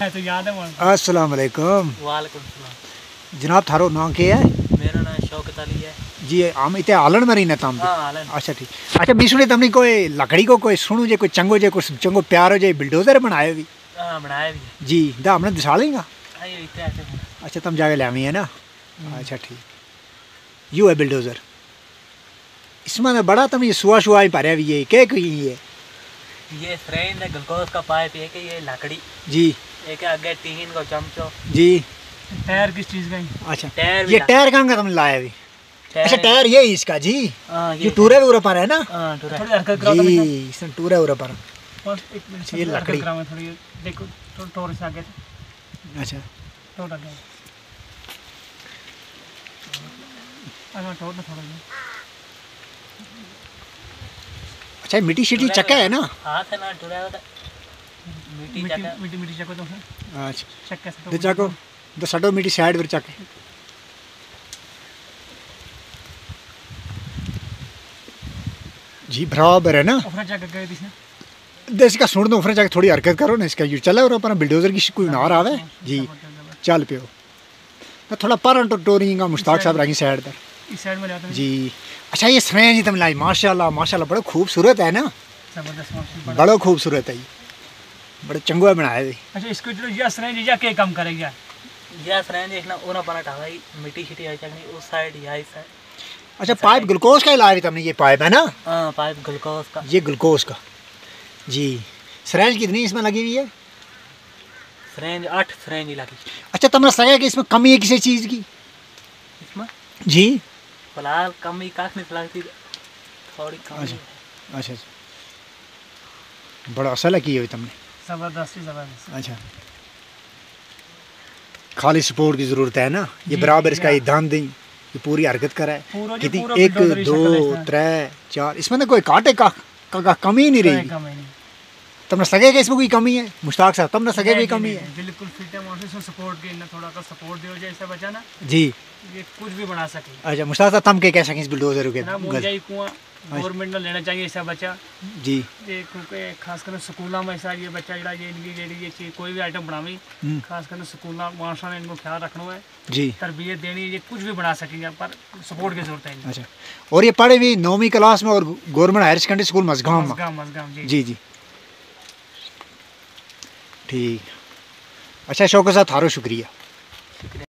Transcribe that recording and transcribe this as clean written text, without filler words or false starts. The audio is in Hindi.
तो याद है। अस्सलाम वालेकुम। वालेकुम सलाम। जनाब थारो नाम क्या है? मेरा नाम शौकत अली है जी हम इतने आलन मरी न तम। अच्छा ठीक। अच्छा मैं सुने तुमने कोई लकड़ी को कोई सुनू जे कोई चंगो जे कोई चंगो प्यारो जे बिल्डोजर बनाए भी। बनाया भी जी दा हमने दिखा लेंगे। अच्छा अच्छा तुम जाके लामी है ना। अच्छा ठीक। यू है बिल्डोजर। इसमें बड़ा तुम ये सुआ शुआ ही पारे भी है क्या कोई ये फ्रेंड है ग्लूकोज का पाइप है कि ये लकड़ी जी एक आगे टीन को चमचो जी। टायर किस चीज का? अच्छा टायर ये टायर कहाँ का तुमने लाया भी? अच्छा टायर ये इसका जी ये टूरे उरे पर है ना। थोड़ी हरकत करो जी इसमें टूरे उरे पर बस एक मिनट ये लकड़ी थोड़ी देखो थोड़ा सा आगे अच्छा थोड़ा आगे थोड़ा अच्छा मिट्टी शिट्टी चक्का है ना। हाथ है ना टूरा होता मिट्टी चक्को तो अच्छा चक्का से दे चक्को दे सटो मिट्टी साइड पर चक्के जी बराबर है ना। ऊपर चक्का गए दिस दे इसका सुन दो ऊपर जाके थोड़ी हरकत करो ना इसका यू चला और अपना बिल्डोजर की कोई नार आवे जी चल पियो ना थोड़ा पर टोरिंगा मुश्ताक साहब रही साइड पर इस साइड में जाता है जी। अच्छा ये सरें जी तुम लाई माशाल्लाह माशाल्लाह बड़ा खूबसूरत है ना। जबरदस्त बड़ा खूबसूरत है ये बड़ा चंगुआ बनाया है। अच्छा इसको जो ये सरें जी क्या काम करेगा या सरें देखना ओना बना टावाई मिट्टी शिट्टी आई चकनी उस साइड या इस साइड। अच्छा पाइप ग्लूकोज का लाया तुमने ये पाइप है ना। हां पाइप ग्लूकोज का ये ग्लूकोज का जी। सरें कितनी इसमें लगी हुई है? सरें 8 सरें लगी। अच्छा तुमने लगा कि इसमें कमी है किसी चीज़ की इसमें जी? फिलहाल कमी काफी लगती थोड़ी कमी। अच्छा अच्छा बड़ा असल की है तुमने जबरदस्त। अच्छा खाली सपोर्ट की ज़रूरत है ना। ये बराबर इसका ये ध्यान दें ये पूरी हरकत कराए कितनी 1 2 3 4 इसमें तो कोई कांटे का कमी ही नहीं रही। तुमने सके कि इसमें कोई कमी है मुश्ताक साहब तुमने सके कोई कमी है? बिल्कुल फिट है वहाँ से सपोर्ट के ना थोड़ा का सपोर्ट दियो जैसा बचा ना जी ये कुछ भी बना सके। अच्छा मुश्ताक साहब तुम क्या कह सकें इस बुलडोजर के? ना मुझे कुआं गवर्नमेंट ने लेना चाहिए ऐसा बच्चा जी ये क्योंकि खास कर स्कूलों में ऐसा ये बच्चा जड़ा ये इनकी जेडी ये चीज कोई भी आइटम बनावी खास कर स्कूलों मास्टर ने इनको ख्याल रखना है जी तरबियत देनी ये कुछ भी बना सकेंगे पर सपोर्ट की जरूरत है। अच्छा और ये पढ़े भी 9वीं क्लास में और गवर्नमेंट हायर सेकेंडरी स्कूल मजगाम जी जी ठीक। अच्छा शौकत साहब थारो शुक्रिया।